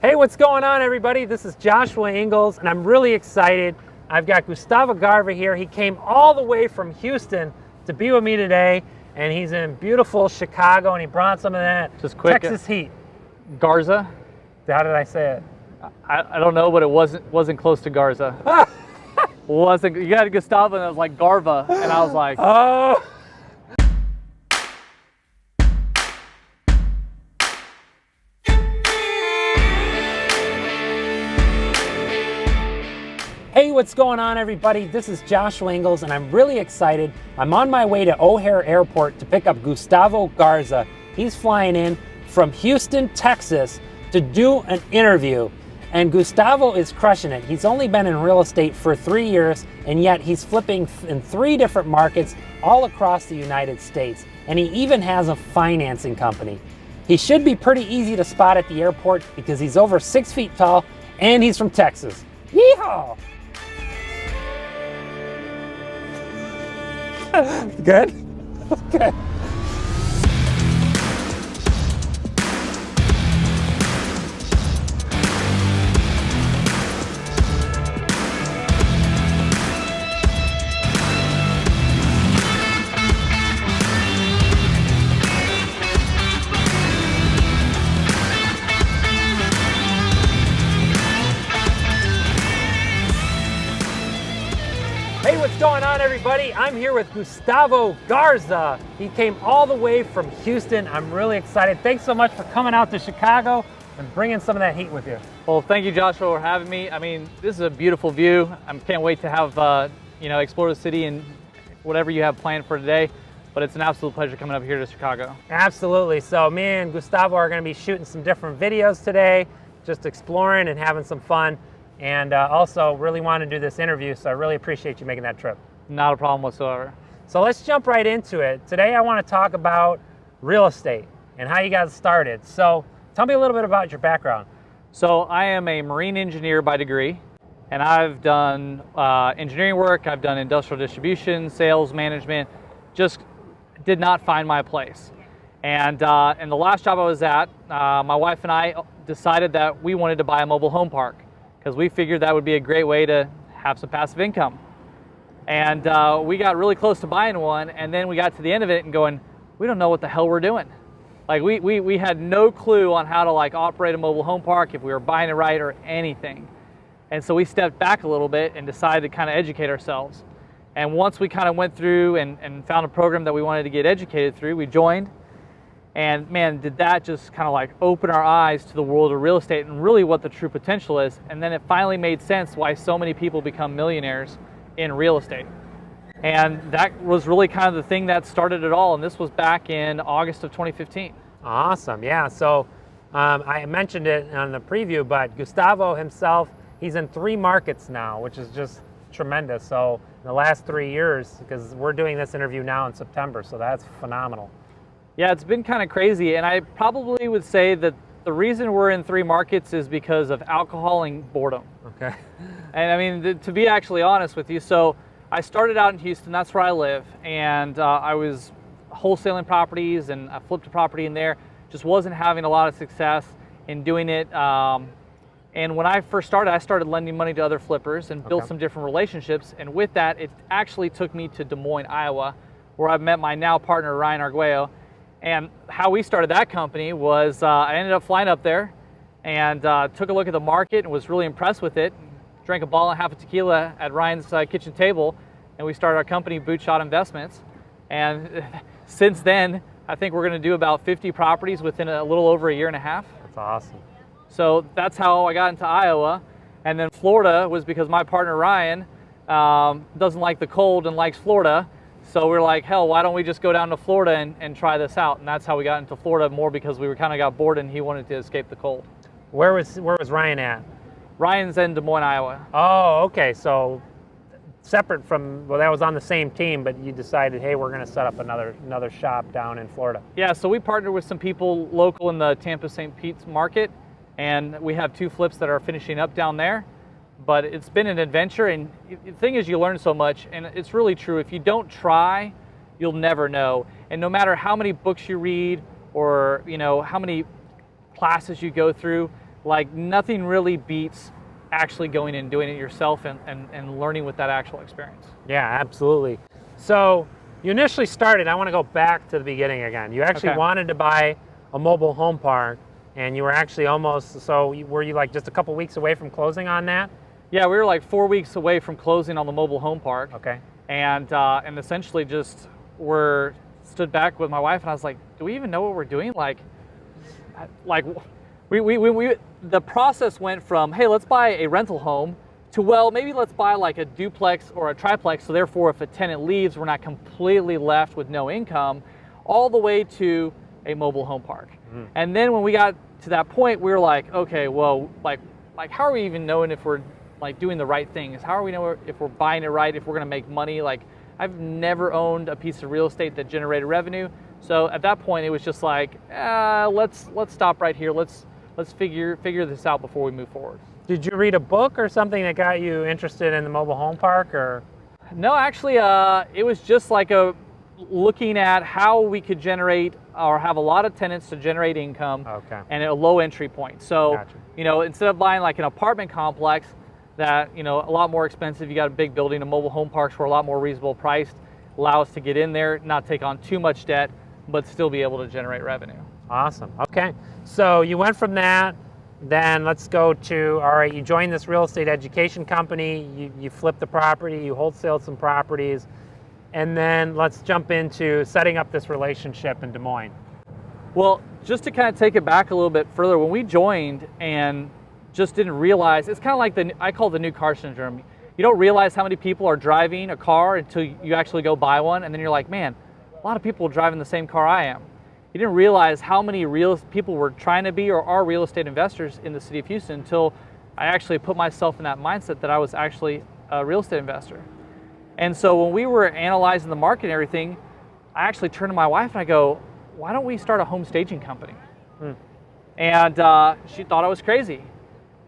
Hey, what's going on, everybody? This is Joshua Ingalls, and I'm really excited. I've got Gustavo Garza here. He came all the way from Houston to be with me today, and he's in beautiful Chicago, and he brought some of that Texas heat. Garza? How did I say it? I don't know, but it wasn't close to Garza. Wasn't. You got Gustavo, and it was like Garva, and I was like, oh. Hey, what's going on, everybody? This is Joshua Ingalls, and I'm really excited. I'm on my way to O'Hare Airport to pick up Gustavo Garza. He's flying in from Houston, Texas to do an interview. And Gustavo is crushing it. He's only been in real estate for 3 years, and yet he's flipping in 3 different markets all across the United States. And he even has a financing company. He should be pretty easy to spot at the airport because he's over 6 feet tall and he's from Texas. Yeehaw! Good? Good. Hey, what's going on, everybody? I'm here with Gustavo Garza. He came all the way from Houston. I'm really excited. Thanks so much for coming out to Chicago and bringing some of that heat with you. well, thank you, Joshua, for having me. I mean, this is a beautiful view. I can't wait to have, explore the city and whatever you have planned for today. But it's an absolute pleasure coming up here to Chicago. Absolutely. So me and Gustavo are going to be shooting some different videos today, just exploring and having some fun. And also really want to do this interview, so I really appreciate you making that trip. Not a problem whatsoever. So let's jump right into it. Today I want to talk about real estate and how you got started. So tell me a little bit about your background. So I am a marine engineer by degree, and I've done engineering work, I've done industrial distribution, sales management, just did not find my place. And in the last job I was at, my wife and I decided that we wanted to buy a mobile home park, because we figured that would be a great way to have some passive income. And we got really close to buying one, and then we got to the end of it and going, we don't know what the hell we're doing. Like we had no clue on how to operate a mobile home park, if we were buying it right or anything. And so we stepped back a little bit and decided to kind of educate ourselves. And once we kind of went through and found a program that we wanted to get educated through, we joined. And man, did that just kind of open our eyes to the world of real estate and really what the true potential is. And then it finally made sense why so many people become millionaires in real estate. And that was really kind of the thing that started it all. And this was back in August of 2015. Awesome, yeah. So I mentioned it on the preview, but Gustavo himself, he's in 3 markets now, which is just tremendous. So in the last 3 years, because we're doing this interview now in September, so that's phenomenal. Yeah, it's been kind of crazy, and I probably would say that the reason we're in 3 markets is because of alcohol and boredom. Okay. And I mean, to be actually honest with you, so I started out in Houston, that's where I live, and I was wholesaling properties, and I flipped a property in there, just wasn't having a lot of success in doing it. And when I first started, I started lending money to other flippers and built some different relationships, and with that, it actually took me to Des Moines, Iowa, where I met my now partner, Ryan Arguello. And how we started that company was I ended up flying up there and took a look at the market and was really impressed with it. Drank a bottle and a half of tequila at Ryan's kitchen table, and we started our company, Bootshot Investments. And since then, I think we're going to do about 50 properties within a little over a year and a half. That's awesome. So that's how I got into Iowa. And then Florida was because my partner, Ryan, doesn't like the cold and likes Florida. So we're like, hell, why don't we just go down to Florida and try this out? And that's how we got into Florida, more because we kind of got bored and he wanted to escape the cold. Where was Ryan at? Ryan's in Des Moines, Iowa. Oh, okay. So separate from, well, that was on the same team, but you decided, hey, we're going to set up another shop down in Florida. Yeah, so we partnered with some people local in the Tampa St. Pete's market, and we have 2 flips that are finishing up down there. But it's been an adventure, and the thing is, you learn so much, and it's really true. If you don't try, you'll never know. And no matter how many books you read or how many classes you go through, like nothing really beats actually going and doing it yourself and learning with that actual experience. Yeah, absolutely. So you initially started, I want to go back to the beginning again. You actually wanted to buy a mobile home park, and you were actually almost, were you like just a couple weeks away from closing on that? Yeah, we were like 4 weeks away from closing on the mobile home park. Okay. And essentially just stood back with my wife, and I was like, do we even know what we're doing? The process went from, hey, let's buy a rental home, to, well, maybe let's buy like a duplex or a triplex, so therefore if a tenant leaves, we're not completely left with no income, all the way to a mobile home park. And then when we got to that point, we were like, okay, well, like how are we even knowing if we're like doing the right things? How are we know if we're buying it right, if we're gonna make money? Like, I've never owned a piece of real estate that generated revenue. So at that point, it was just like, let's stop right here. Let's figure this out before we move forward. Did you read a book or something that got you interested in the mobile home park, or? No, actually, it was just like looking at how we could generate or have a lot of tenants to generate income, and at a low entry point. So, you know, instead of buying like an apartment complex that, you know, a lot more expensive, you got a big building, a mobile home parks were a lot more reasonable priced, allow us to get in there, not take on too much debt, but still be able to generate revenue. Awesome. Okay. So you went from that, then let's go to, all right, you joined this real estate education company, you flipped the property, you wholesaled some properties, and then let's jump into setting up this relationship in Des Moines. Well, just to kind of take it back a little bit further, when we joined and just didn't realize, it's kind of like I call it the new car syndrome. You don't realize how many people are driving a car until you actually go buy one, and then you're like, man, a lot of people are driving the same car I am. You didn't realize how many people were trying to be or are real estate investors in the city of Houston until I actually put myself in that mindset that I was actually a real estate investor. And so when we were analyzing the market and everything, I actually turned to my wife and I go, why don't we start a home staging company? And she thought I was crazy.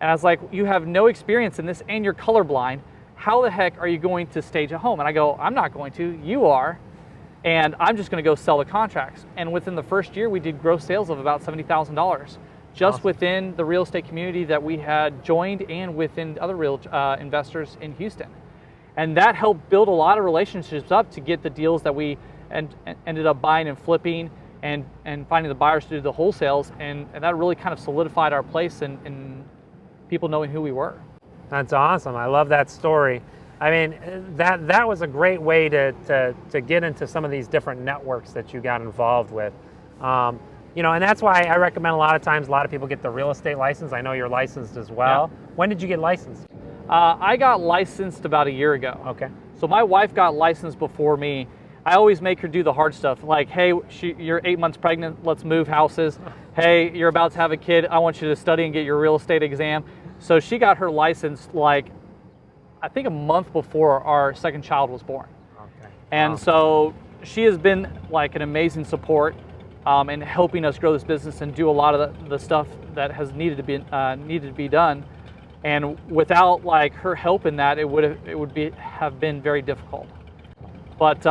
And I was like, you have no experience in this and you're colorblind. How the heck are you going to stage a home? And I go, I'm not going to, you are. And I'm just going to go sell the contracts. And within the first year, we did gross sales of about $70,000 just within the real estate community that we had joined and within other real investors in Houston. And that helped build a lot of relationships up to get the deals that we ended up buying and flipping and finding the buyers to do the wholesales. And that really kind of solidified our place in people knowing who we were. That's awesome. I love that story. I mean, that was a great way to get into some of these different networks that you got involved with. You know, and that's why I recommend a lot of times a lot of people get the real estate license. I know you're licensed as well. Yeah. When did you get licensed? I got licensed about a year ago. Okay. So my wife got licensed before me. I always make her do the hard stuff, like, hey, you're 8 months pregnant, let's move houses. Hey, you're about to have a kid, I want you to study and get your real estate exam. So she got her license like, I think a month before our second child was born. Okay. And so she has been like an amazing support in helping us grow this business and do a lot of the stuff that has needed to be done. And without like her help in that, it would have been very difficult. But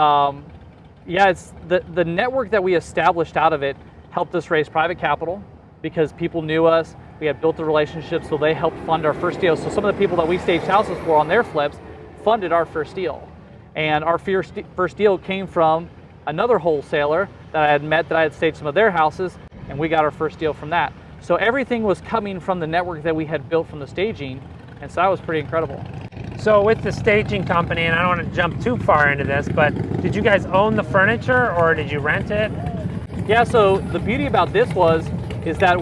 yeah, it's the network that we established out of it helped us raise private capital because people knew us. We had built the relationship, so they helped fund our first deal. So some of the people that we staged houses for on their flips funded our first deal. And our first deal came from another wholesaler that I had met that I had staged some of their houses, and we got our first deal from that. So everything was coming from the network that we had built from the staging, and so that was pretty incredible. So with the staging company, and I don't want to jump too far into this, but did you guys own the furniture or did you rent it? Yeah, so the beauty about this is that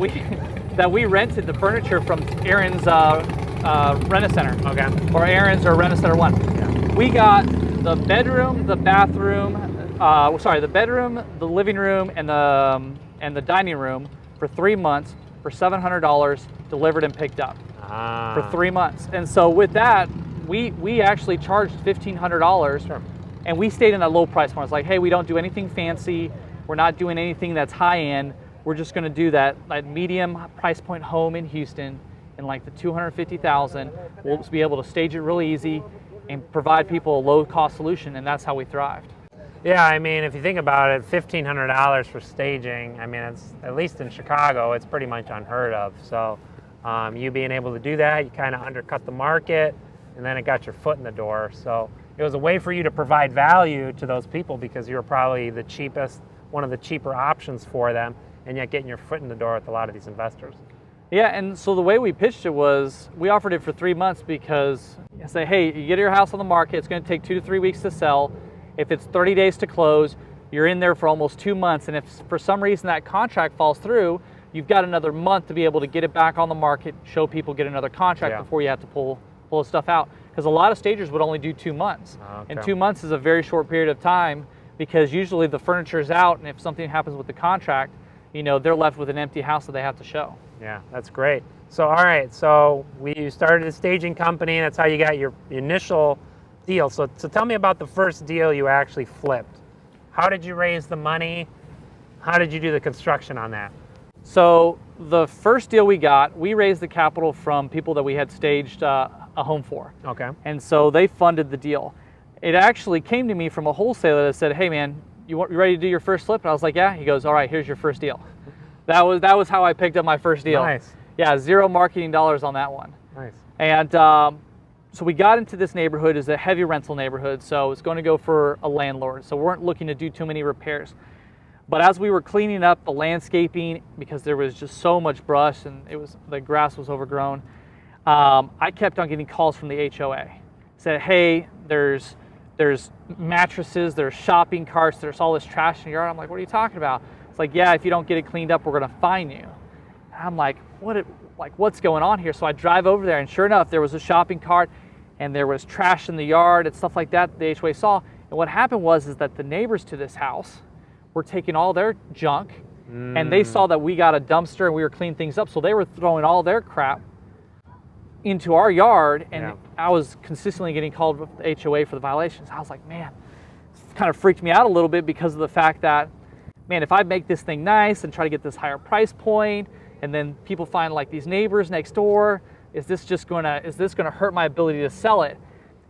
we rented the furniture from Aaron's Rent-A-Center. Okay. Or Aaron's or Rent-A-Center 1. Yeah. We got the bedroom, the bathroom, the bedroom, the living room, and the dining room for 3 months for $700 delivered and picked up for 3 months. And so with that, we actually charged $1,500. Sure. And we stayed in a low price point. It's like, hey, we don't do anything fancy. We're not doing anything that's high end. We're just going to do that medium price point home in Houston in like the $250,000. We'll be able to stage it really easy and provide people a low cost solution, and that's how we thrived. Yeah, I mean, if you think about it, $1,500 for staging, I mean, it's, at least in Chicago, it's pretty much unheard of. So You being able to do that, you kind of undercut the market, and then it got your foot in the door. So it was a way for you to provide value to those people because you were probably the cheapest, one of the cheaper options for them, and yet getting your foot in the door with a lot of these investors. Yeah, and so the way we pitched it was we offered it for 3 months because you say, hey, you get your house on the market, it's going to take 2 to 3 weeks to sell. If it's 30 days to close, you're in there for almost 2 months. And if for some reason that contract falls through, you've got another month to be able to get it back on the market, show people, get another contract before you have to pull the stuff out. Because a lot of stagers would only do 2 months. And 2 months is a very short period of time because usually the furniture is out, and if something happens with the contract, you know, they're left with an empty house that they have to show. Yeah, that's great. So, all right, so you started a staging company, and that's how you got your initial deal. So tell me about the first deal you actually flipped. How did you raise the money? How did you do the construction on that? So the first deal we got, we raised the capital from people that we had staged a home for. Okay. And so they funded the deal. It actually came to me from a wholesaler that said, hey man, you ready to do your first flip? And I was like, yeah. He goes, all right, here's your first deal. That was how I picked up my first deal. Nice. Yeah, $0 marketing dollars on that one. Nice. And so we got into this neighborhood. It's a heavy rental neighborhood, so it's going to go for a landlord. So we weren't looking to do too many repairs. But as we were cleaning up the landscaping, because there was just so much brush and the grass was overgrown, I kept on getting calls from the HOA. Said, hey, there's mattresses, there's shopping carts, there's all this trash in your yard. I'm like, what are you talking about? It's like, yeah, if you don't get it cleaned up, we're gonna fine you. And I'm like, what's going on here? So I drive over there, and sure enough, there was a shopping cart, and there was trash in the yard and stuff like that the HOA saw. And what happened was that the neighbors to this house were taking all their junk, and they saw that we got a dumpster and we were cleaning things up, so they were throwing all their crap into our yard, and I was consistently getting called with the HOA for the violations. I was like, man, it kind of freaked me out a little bit because of the fact that, man, if I make this thing nice and try to get this higher price point, and then people find like these neighbors next door, is this gonna hurt my ability to sell it?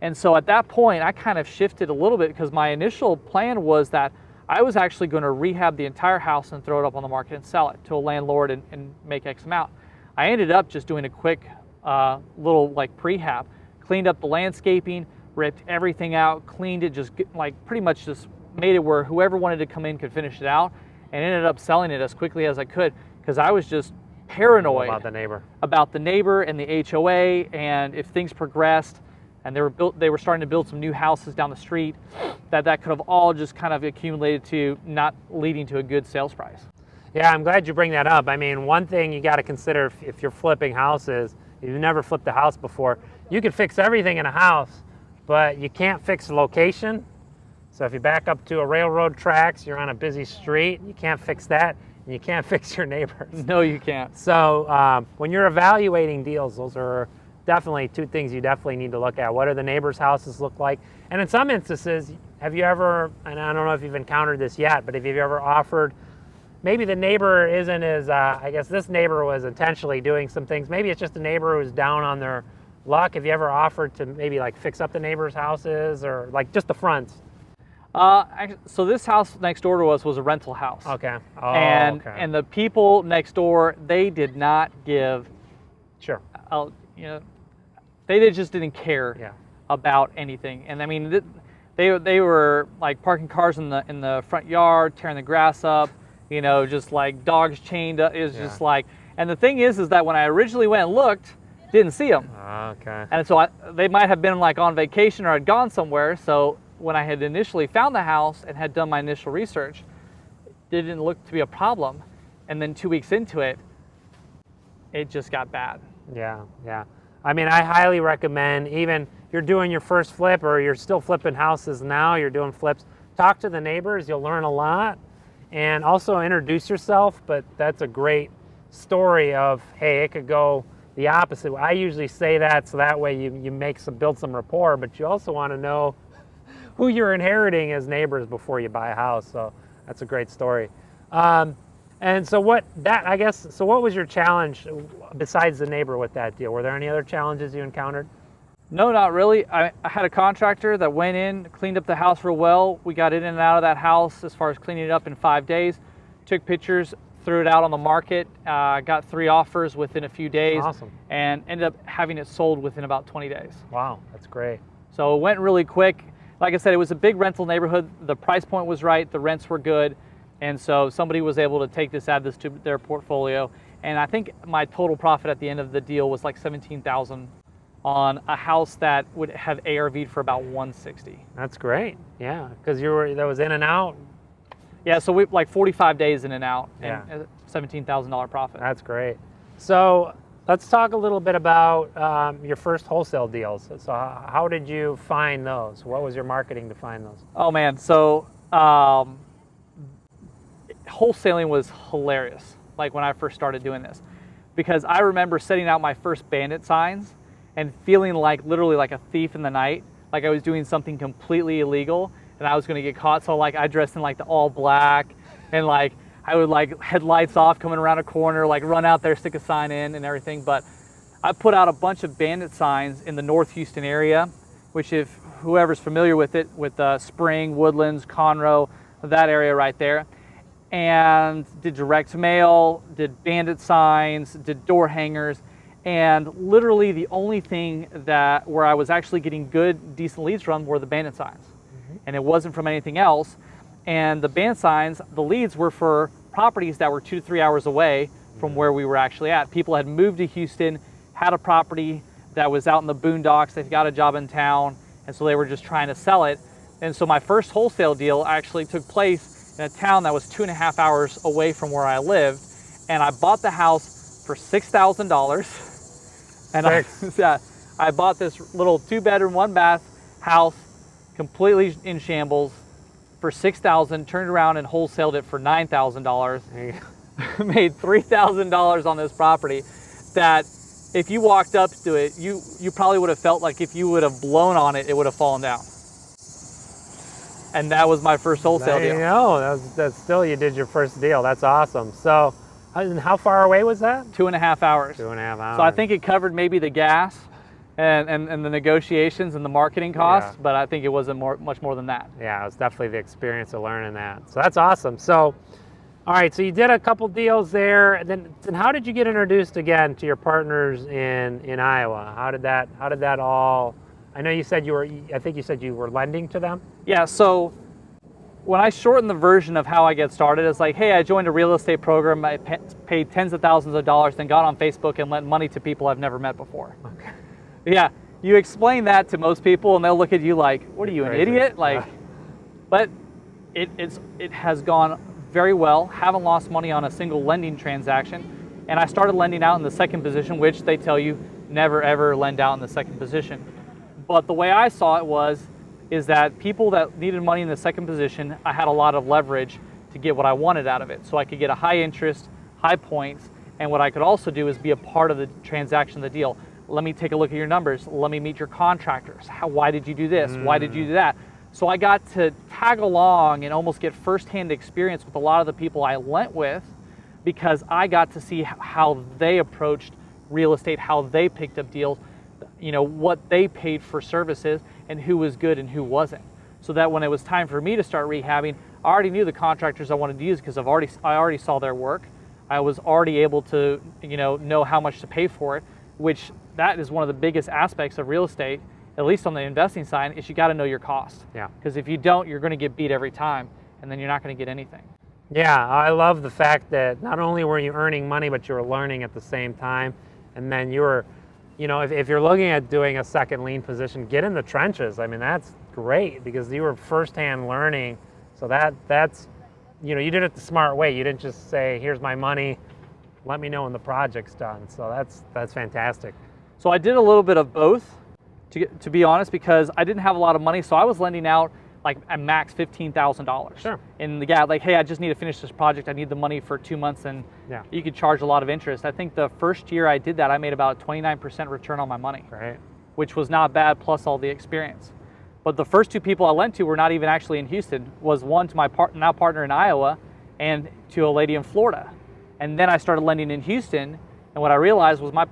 And so at that point, I kind of shifted a little bit because my initial plan was that I was actually going to rehab the entire house and throw it up on the market and sell it to a landlord and make X amount. I ended up just doing a quick little like prehab, cleaned up the landscaping, ripped everything out, cleaned it, just pretty much just made it where whoever wanted to come in could finish it out, and ended up selling it as quickly as I could because I was just paranoid about the neighbor and the HOA, and if things progressed and they were starting to build some new houses down the street, that could have all just kind of accumulated to not leading to a good sales price. Yeah, I'm glad you bring that up. I mean, one thing you got to consider if you're flipping houses, if you've never flipped a house before, you can fix everything in a house, but you can't fix the location. So if you back up to a railroad tracks, you're on a busy street, you can't fix that, and you can't fix your neighbors. No, you can't. So when you're evaluating deals, those are definitely two things you definitely need to look at. What do the neighbors' houses look like? And in some instances, have you ever, and I don't know if you've encountered this yet, but have you ever offered, maybe the neighbor isn't as, I guess this neighbor was intentionally doing some things. Maybe it's just a neighbor who's down on their luck. Have you ever offered to maybe like fix up the neighbors' houses or like just the fronts? So this house next door to us was a rental house. Okay. Oh, and the people next door, they did not give, they just didn't care about anything. And I mean, they were like parking cars in the front yard, tearing the grass up, you know, just like dogs chained up. It was just like, and the thing is that when I originally went and looked, didn't see them. Okay. And so they might have been like on vacation or had gone somewhere. So when I had initially found the house and had done my initial research, it didn't look to be a problem. And then 2 weeks into it, it just got bad. Yeah. I mean, I highly recommend, even if you're doing your first flip or you're still flipping houses now, you're doing flips, talk to the neighbors, you'll learn a lot. And also introduce yourself, but that's a great story of, hey, it could go the opposite. I usually say that so that way you build some rapport, but you also want to know who you're inheriting as neighbors before you buy a house. So that's a great story. And so what was your challenge besides the neighbor with that deal? Were there any other challenges you encountered? No, not really. I had a contractor that went in, cleaned up the house real well. We got in and out of that house as far as cleaning it up in 5 days, took pictures, threw it out on the market, got 3 offers within a few days, Awesome. and ended up having it sold within about 20 days. Wow, that's great. So it went really quick. Like I said, it was a big rental neighborhood. The price point was right, the rents were good, and so somebody was able to take this, add this to their portfolio. And I think my total profit at the end of the deal was like $17,000 on a house that would have ARV'd for about $160. That's great. Yeah, because that was in and out. Yeah, so we like 45 days in and out, Yeah. and a $17,000 profit. That's great. So let's talk a little bit about your first wholesale deals. So how did you find those? What was your marketing to find those? Oh man, so wholesaling was hilarious, like when I first started doing this, because I remember setting out my first bandit signs and feeling like literally like a thief in the night, like I was doing something completely illegal and I was gonna get caught. So like I dressed in like the all black, and like I would like headlights off coming around a corner, like run out there, stick a sign in and everything. But I put out a bunch of bandit signs in the North Houston area, which if whoever's familiar with it, with Spring, Woodlands, Conroe, that area right there, and did direct mail, did bandit signs, did door hangers, and literally the only thing where I was actually getting good, decent leads from were the bandit signs. And it wasn't from anything else. And the bandit signs, the leads were for properties that were 2 to 3 hours away from where we were actually at. People had moved to Houston, had a property that was out in the boondocks, they've got a job in town, and so they were just trying to sell it. And so my first wholesale deal actually took place in a town that was 2.5 hours away from where I lived. And I bought the house for $6,000. And I bought this little 2-bedroom, 1-bath house, completely in shambles, for $6,000, turned around and wholesaled it for $9,000. Made $3,000 on this property that if you walked up to it, you probably would have felt like if you would have blown on it, it would have fallen down. And that was my first wholesale deal. You know, that's still, you did your first deal. That's awesome. So how far away was that? 2.5 hours. 2.5 hours. So I think it covered maybe the gas and the negotiations and the marketing costs, but I think it wasn't much more than that. Yeah, it was definitely the experience of learning that. So that's awesome. So, all right, so you did a couple deals there. Then how did you get introduced again to your partners in Iowa? How did that all? I know you said I think you said you were lending to them. Yeah. So when I shortened the version of how I get started, it's like, hey, I joined a real estate program. I paid tens of thousands of dollars, then got on Facebook and lent money to people I've never met before. Okay. Yeah, you explain that to most people and they'll look at you like, what are you, an idiot? Like, but it has gone very well. Haven't lost money on a single lending transaction. And I started lending out in the second position, which they tell you never ever lend out in the second position. But the way I saw it is that people that needed money in the second position, I had a lot of leverage to get what I wanted out of it. So I could get a high interest, high points, and what I could also do is be a part of the transaction, the deal. Let me take a look at your numbers. Let me meet your contractors. Why did you do this? Why did you do that? So I got to tag along and almost get firsthand experience with a lot of the people I lent with, because I got to see how they approached real estate, how they picked up deals, you know, what they paid for services and who was good and who wasn't. So that when it was time for me to start rehabbing, I already knew the contractors I wanted to use because I already saw their work. I was already able to, know how much to pay for it, which that is one of the biggest aspects of real estate, at least on the investing side, is you got to know your cost. Yeah. Because if you don't, you're going to get beat every time, and then you're not going to get anything. Yeah, I love the fact that not only were you earning money, but you were learning at the same time. And then you were, if you're looking at doing a second lien position, get in the trenches. I mean, that's great because you were firsthand learning. So that's, you did it the smart way. You didn't just say, here's my money, let me know when the project's done. So that's fantastic. So I did a little bit of both, to be honest, because I didn't have a lot of money. So I was lending out like at max $15,000. Sure. And the guy like, hey, I just need to finish this project. I need the money for 2 months, and you could charge a lot of interest. I think the first year I did that, I made about 29% return on my money, right? Which was not bad, plus all the experience. But the first 2 people I lent to were not even actually in Houston. Was one to my now partner in Iowa, and to a lady in Florida. And then I started lending in Houston, and what I realized was my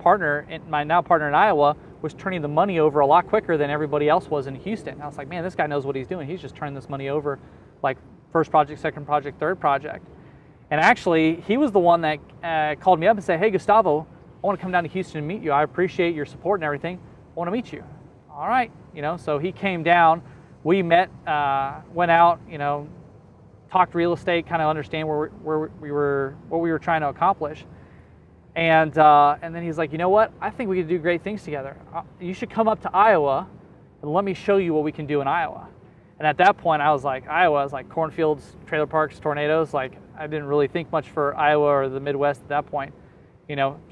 now partner in Iowa was turning the money over a lot quicker than everybody else was in Houston. I was like, man, this guy knows what he's doing. He's just turning this money over like first project, second project, third project. And actually, he was the one that called me up and said, hey, Gustavo, I want to come down to Houston and meet you. I appreciate your support and everything. I want to meet you. All right, so he came down. We met, went out, talked real estate, kind of understand what we were trying to accomplish. And then he's like, you know what? I think we could do great things together. You should come up to Iowa and let me show you what we can do in Iowa. And at that point, I was like, Iowa is like cornfields, trailer parks, tornadoes. Like, I didn't really think much for Iowa or the Midwest at that point.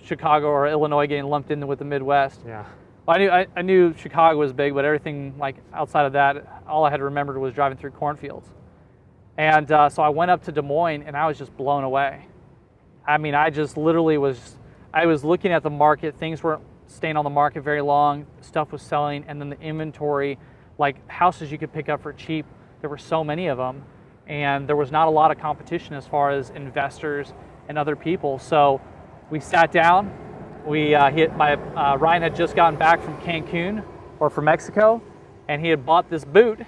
Chicago or Illinois getting lumped in with the Midwest. Yeah. Well, I knew Chicago was big, but everything like outside of that, all I had remembered was driving through cornfields. And so I went up to Des Moines, and I was just blown away. I mean, I just literally I was looking at the market. Things weren't staying on the market very long. Stuff was selling, and then the inventory, like houses you could pick up for cheap, there were so many of them, and there was not a lot of competition as far as investors and other people. So we sat down. Ryan had just gotten back from Cancun or from Mexico, and he had bought this boot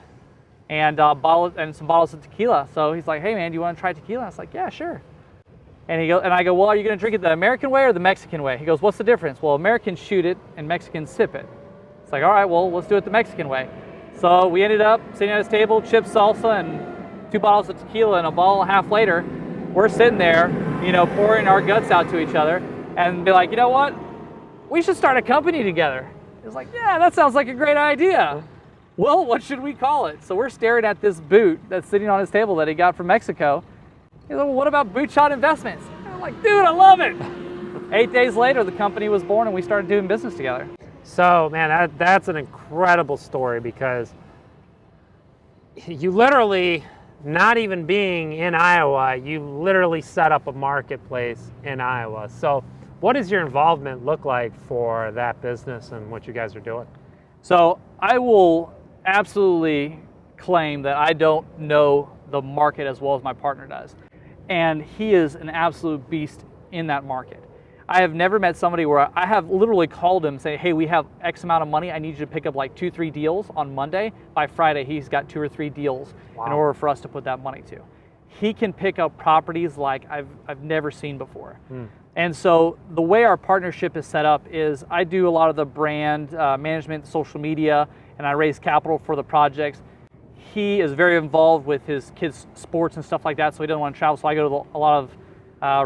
and some bottles of tequila. So he's like, hey man, do you want to try tequila? I was like, yeah, sure. And I go, well, are you going to drink it the American way or the Mexican way? He goes, what's the difference? Well, Americans shoot it and Mexicans sip it. It's like, all right, well, let's do it the Mexican way. So we ended up sitting at his table, chips, salsa, and 2 bottles of tequila, and a bottle and a half later, we're sitting there, pouring our guts out to each other and be like, you know what? We should start a company together. He's like, yeah, that sounds like a great idea. Well, what should we call it? So we're staring at this boot that's sitting on his table that he got from Mexico. He's like, well, what about Boot Shot Investments? And I'm like, dude, I love it. 8 days later, the company was born and we started doing business together. So, man, that's an incredible story, because you literally, not even being in Iowa, you literally set up a marketplace in Iowa. So what does your involvement look like for that business and what you guys are doing? So I will absolutely claim that I don't know the market as well as my partner does. And he is an absolute beast in that market. I have never met somebody where I have literally called him, say, hey, we have X amount of money. I need you to pick up like 2-3 deals on Monday. By Friday, he's got 2 or 3 deals in order for us to put that money to. He can pick up properties like I've never seen before. And so the way our partnership is set up is I do a lot of the brand management, social media, and I raise capital for the projects. He is very involved with his kids' sports and stuff like that, so he doesn't want to travel. So I go to a lot of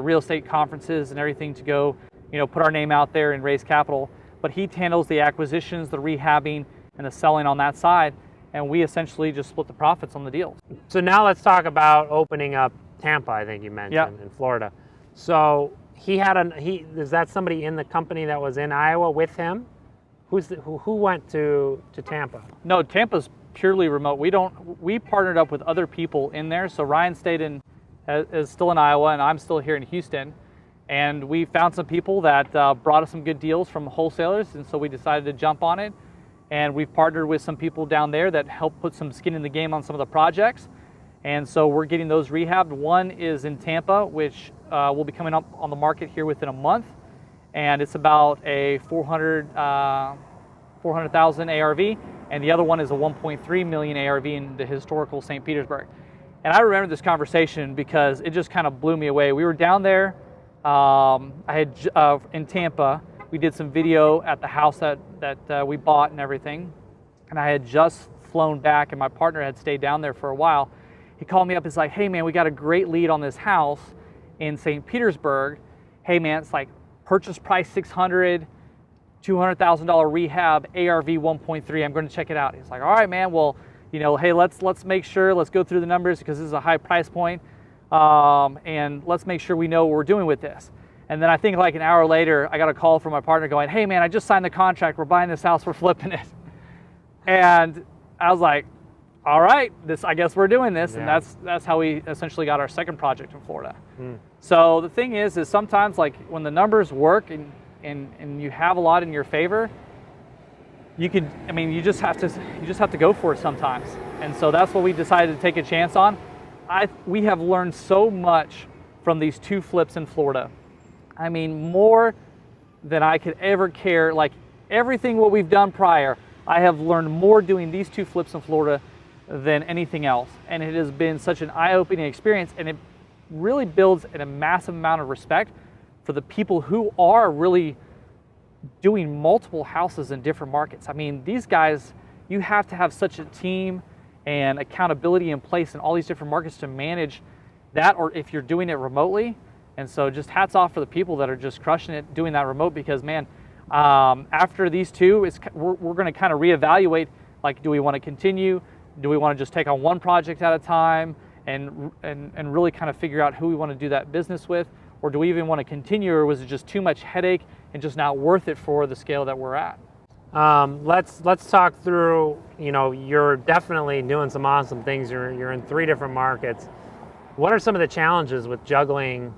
real estate conferences and everything to go, put our name out there and raise capital. But he handles the acquisitions, the rehabbing, and the selling on that side, and we essentially just split the profits on the deals. So now let's talk about opening up Tampa, I think you mentioned, in Florida. So is that somebody in the company that was in Iowa with him? Who went to Tampa? No, Tampa's purely remote. We partnered up with other people in there. So Ryan is still in Iowa, and I'm still here in Houston. And we found some people that brought us some good deals from wholesalers, and so we decided to jump on it. And we've partnered with some people down there that help put some skin in the game on some of the projects. And so we're getting those rehabbed. One is in Tampa, which will be coming up on the market here within a month. And it's about a 400,000 ARV. And the other one is a 1.3 million ARV in the historical St. Petersburg. And I remember this conversation because it just kind of blew me away. We were down there in Tampa. We did some video at the house that we bought and everything. And I had just flown back, and my partner had stayed down there for a while. He called me up. He's like, hey man, we got a great lead on this house in St. Petersburg. Hey man, it's like purchase price 600, $200,000 rehab, ARV 1.3. I'm going to check it out. He's like, all right, man. Well, hey, let's make sure. Let's go through the numbers because this is a high price point, and let's make sure we know what we're doing with this. And then I think like an hour later, I got a call from my partner going, hey man, I just signed the contract. We're buying this house. We're flipping it. And I was like, all right, I guess we're doing this. Yeah. And that's how we essentially got our second project in Florida. So the thing is sometimes like when the numbers work and you have a lot in your favor, you just have to go for it sometimes. And so that's what we decided to take a chance on. We have learned so much from these 2 flips in Florida. I mean, more than I could ever care. Like everything what we've done prior, I have learned more doing these 2 flips in Florida than anything else. And it has been such an eye-opening experience. And really builds a massive amount of respect for the people who are really doing multiple houses in different markets. I mean, these guys, you have to have such a team and accountability in place in all these different markets to manage that, or if you're doing it remotely. And so just hats off for the people that are just crushing it doing that remote, because man, after these two, we're going to kind of reevaluate, like, do we want to continue? Do we want to just take on one project at a time and really kind of figure out who we want to do that business with? Or do we even want to continue, or was it just too much headache and just not worth it for the scale that we're at? Let's talk through, you know, you're definitely doing some awesome things. You're in 3 different markets. What are some of the challenges with juggling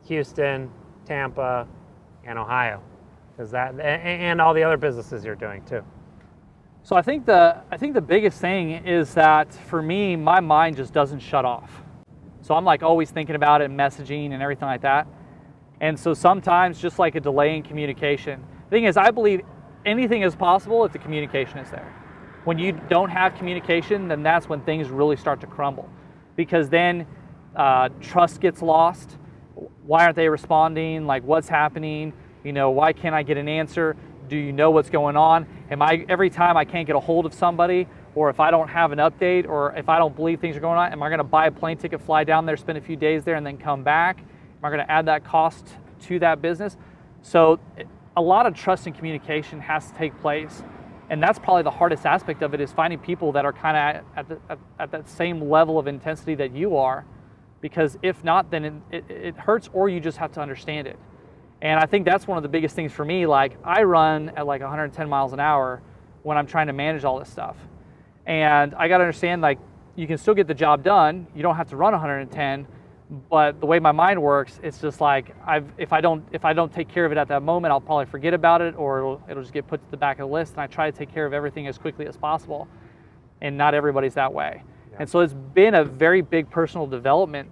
Houston, Tampa, and Ohio? Because that, and all the other businesses you're doing too. So I think the biggest thing is that for me, my mind just doesn't shut off. So I'm like always thinking about it, messaging and everything like that. And so sometimes just like a delay in communication. The thing is, I believe anything is possible if the communication is there. When you don't have communication, then that's when things really start to crumble, because then trust gets lost. Why aren't they responding? Like, what's happening? You know, why can't I get an answer? Do you know what's going on? Every time I can't get a hold of somebody, or if I don't have an update, or if I don't believe things are going on, am I going to buy a plane ticket, fly down there, spend a few days there, and then come back? Am I going to add that cost to that business? So a lot of trust and communication has to take place. And that's probably the hardest aspect of it, is finding people that are kind of at that same level of intensity that you are. Because if not, then it hurts, or you just have to understand it. And I think that's one of the biggest things for me. Like, I run at like 110 miles an hour when I'm trying to manage all this stuff. And I got to understand, like, you can still get the job done. You don't have to run 110, but the way my mind works, it's just like, if I don't take care of it at that moment, I'll probably forget about it, or it'll just get put to the back of the list. And I try to take care of everything as quickly as possible. And not everybody's that way. Yeah. And so it's been a very big personal development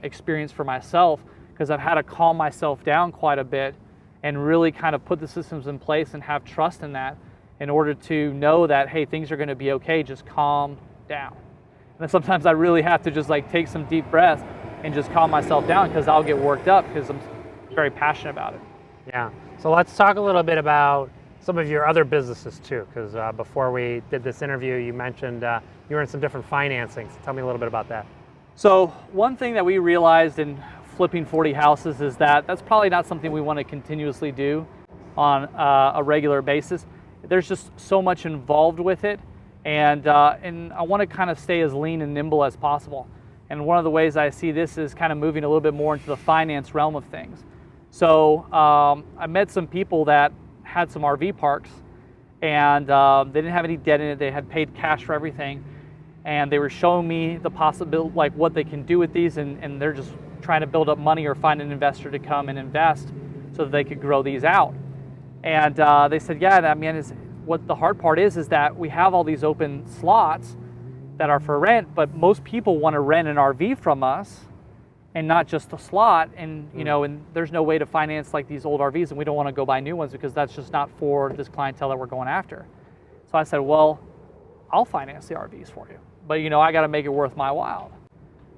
experience for myself, because I've had to calm myself down quite a bit and really kind of put the systems in place and have trust in that, in order to know that, hey, things are going to be okay, just calm down. And then sometimes I really have to just like take some deep breaths and just calm myself down, because I'll get worked up because I'm very passionate about it. Yeah. So let's talk a little bit about some of your other businesses too, because before we did this interview, you mentioned you were in some different financings. Tell me a little bit about that. So one thing that we realized in flipping 40 houses is that that's probably not something we want to continuously do on a regular basis. There's just so much involved with it, and I want to kind of stay as lean and nimble as possible. And one of the ways I see this is kind of moving a little bit more into the finance realm of things. So I met some people that had some RV parks, and they didn't have any debt in it. They had paid cash for everything, and they were showing me the possibility, like what they can do with these, and they're just trying to build up money or find an investor to come and invest so that they could grow these out. And they said, yeah, I mean, what the hard part is that we have all these open slots that are for rent, but most people want to rent an RV from us and not just a slot. And you know, and there's no way to finance like these old RVs, and we don't want to go buy new ones because that's just not for this clientele that we're going after. So I said, well, I'll finance the RVs for you, but you know, I got to make it worth my while.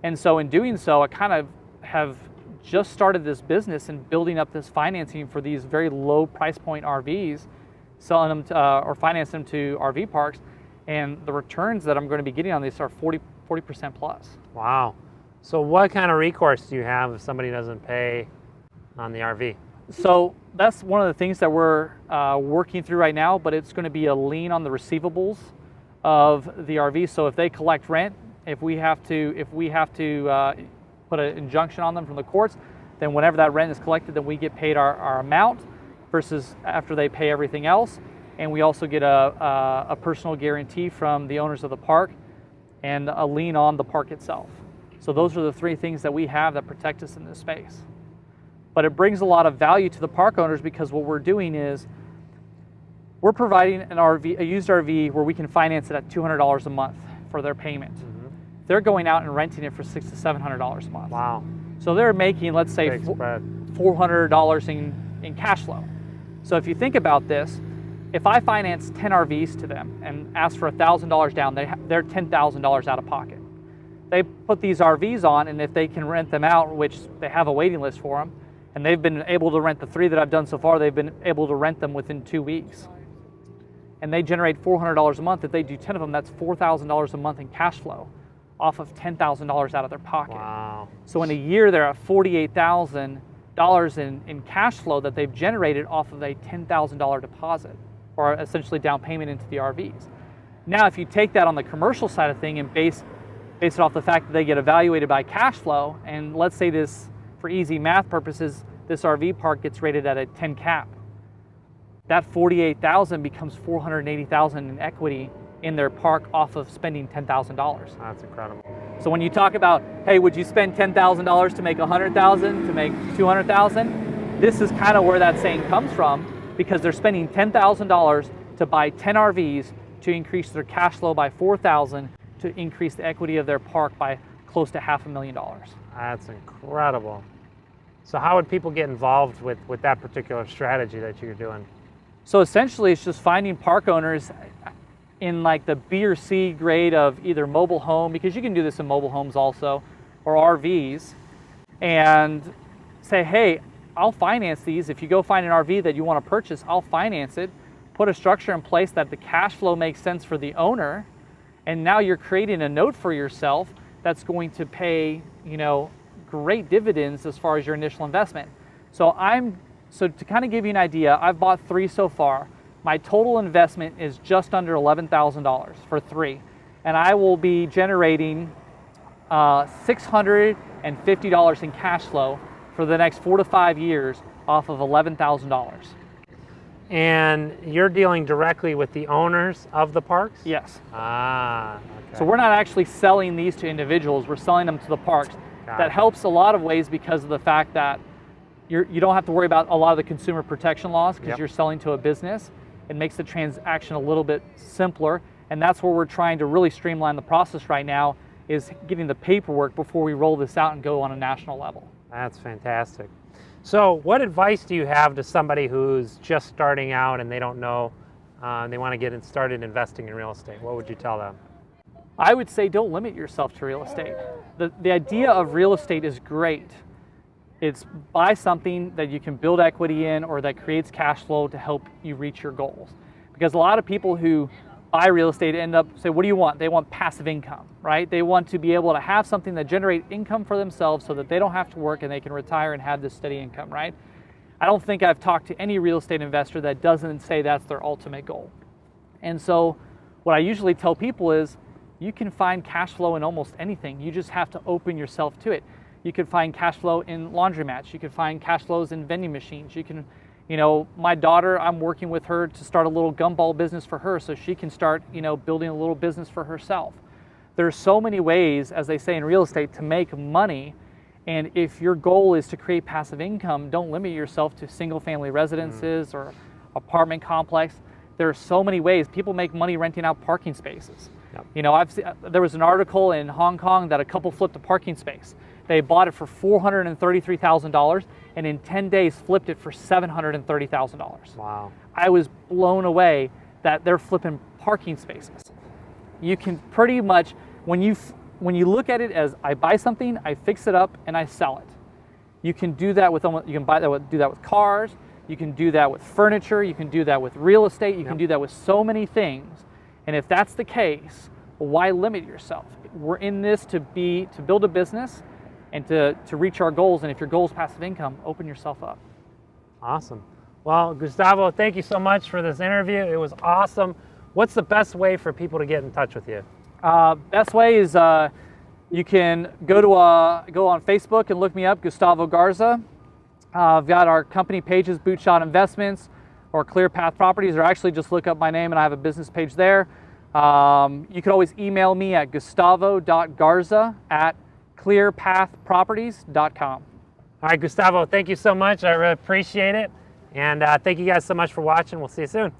And so in doing so, I kind of have just started this business and building up this financing for these very low price point RVs, selling them to, or financing them to RV parks, and the returns that I'm going to be getting on these are 40% plus. Wow. So what kind of recourse do you have if somebody doesn't pay on the RV? So that's one of the things that we're working through right now, but it's going to be a lien on the receivables of the RV. So if they collect rent, if we have to put an injunction on them from the courts, then whenever that rent is collected, then we get paid our amount versus after they pay everything else. And we also get a personal guarantee from the owners of the park and a lien on the park itself. So those are the 3 things that we have that protect us in this space. But it brings a lot of value to the park owners, because what we're doing is we're providing an RV, a used RV, where we can finance it at $200 a month for their payment. Mm-hmm. They're going out and renting it for $600 to $700 a month. Wow. So they're making, let's say, $400 in cash flow. So if you think about this, if I finance 10 RVs to them and ask for $1,000 down, they're $10,000 out of pocket. they put these RVs on, and if they can rent them out, which they have a waiting list for them, and they've been able to rent the 3 that I've done so far, they've been able to rent them within 2 weeks. And they generate $400 a month. If they do 10 of them, that's $4,000 a month in cash flow off of $10,000 out of their pocket. Wow. So in a year, they're at $48,000 in cash flow that they've generated off of a $10,000 deposit, or essentially down payment into the RVs. Now, if you take that on the commercial side of thing and base it off the fact that they get evaluated by cash flow, and let's say this, for easy math purposes, this RV park gets rated at a 10 cap. That $48,000 becomes $480,000 in equity in their park off of spending $10,000. That's incredible. So when you talk about, hey, would you spend $10,000 to make $100,000, to make $200,000? This is kind of where that saying comes from, because they're spending $10,000 to buy 10 RVs to increase their cash flow by $4,000, to increase the equity of their park by close to $500,000. That's incredible. So how would people get involved with that particular strategy that you're doing? So essentially, it's just finding park owners in like the B or C grade of either mobile home, because you can do this in mobile homes also, or RVs, and say, hey, I'll finance these. If you go find an RV that you want to purchase, I'll finance it, put a structure in place that the cash flow makes sense for the owner, and now you're creating a note for yourself that's going to pay, great dividends as far as your initial investment. So to kind of give you an idea, I've bought 3 so far. My total investment is just under $11,000 for 3, and I will be generating $650 in cash flow for the next 4 to 5 years off of $11,000. And you're dealing directly with the owners of the parks? Yes. Ah, okay. So we're not actually selling these to individuals, we're selling them to the parks. That helps a lot of ways because of the fact that you don't have to worry about a lot of the consumer protection laws, because you're selling to a business. It makes the transaction a little bit simpler, and that's where we're trying to really streamline the process right now, is getting the paperwork before we roll this out and go on a national level. That's fantastic. So what advice do you have to somebody who's just starting out and they don't know, they want to get started investing in real estate? What would you tell them? I would say don't limit yourself to real estate. The idea of real estate is great. It's buy something that you can build equity in, or that creates cash flow to help you reach your goals. Because a lot of people who buy real estate end up say, what do you want? They want passive income, right? They want to be able to have something that generates income for themselves so that they don't have to work and they can retire and have this steady income, right? I don't think I've talked to any real estate investor that doesn't say that's their ultimate goal. And so what I usually tell people is, you can find cash flow in almost anything. You just have to open yourself to it. You could find cash flow in laundromats. You could find cash flows in vending machines. You can, my daughter, I'm working with her to start a little gumball business for her so she can start, building a little business for herself. There's so many ways, as they say in real estate, to make money. And if your goal is to create passive income, don't limit yourself to single family residences or apartment complex. There are so many ways. People make money renting out parking spaces. Yep. There was an article in Hong Kong that a couple flipped a parking space. They bought it for $433,000, and in 10 days flipped it for $730,000. Wow. I was blown away that they're flipping parking spaces. You can pretty much, when you look at it as I buy something, I fix it up, and I sell it. You can do that with do that with cars. You can do that with furniture. You can do that with real estate. You can do that with so many things. And if that's the case, why limit yourself? We're in this to build a business and to reach our goals. And if your goal is passive income, open yourself up. Awesome. Well, Gustavo, thank you so much for this interview. It was awesome. What's the best way for people to get in touch with you? Best way is you can go on Facebook and look me up, Gustavo Garza. I've got our company pages, Bootshot Investments or Clear Path Properties, or actually just look up my name and I have a business page there. You can always email me at gustavo.garza@clearpathproperties.com. All right, Gustavo, thank you so much. I really appreciate it. And thank you guys so much for watching. We'll see you soon.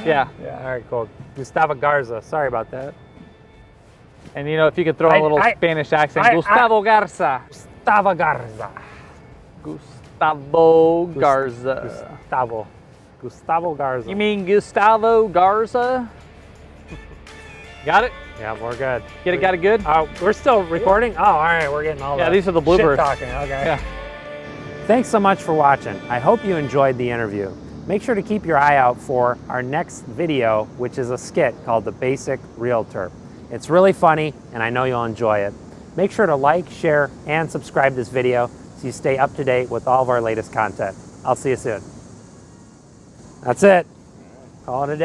Yeah. All right, cool. Gustavo Garza. Sorry about that. And you know, if you could throw in a little Spanish accent, Gustavo Garza. Gustavo Garza. Gustavo Garza. Gustavo Garza. You mean Gustavo Garza? Got it? Yeah, we're good. Got it good? We're still recording? Oh, all right, we're getting all that. Yeah, these are the bloopers. Shit talking, okay. Yeah. Thanks so much for watching. I hope you enjoyed the interview. Make sure to keep your eye out for our next video, which is a skit called The Basic Realtor. It's really funny, and I know you'll enjoy it. Make sure to like, share, and subscribe this video so you stay up to date with all of our latest content. I'll see you soon. That's it. Call it a day.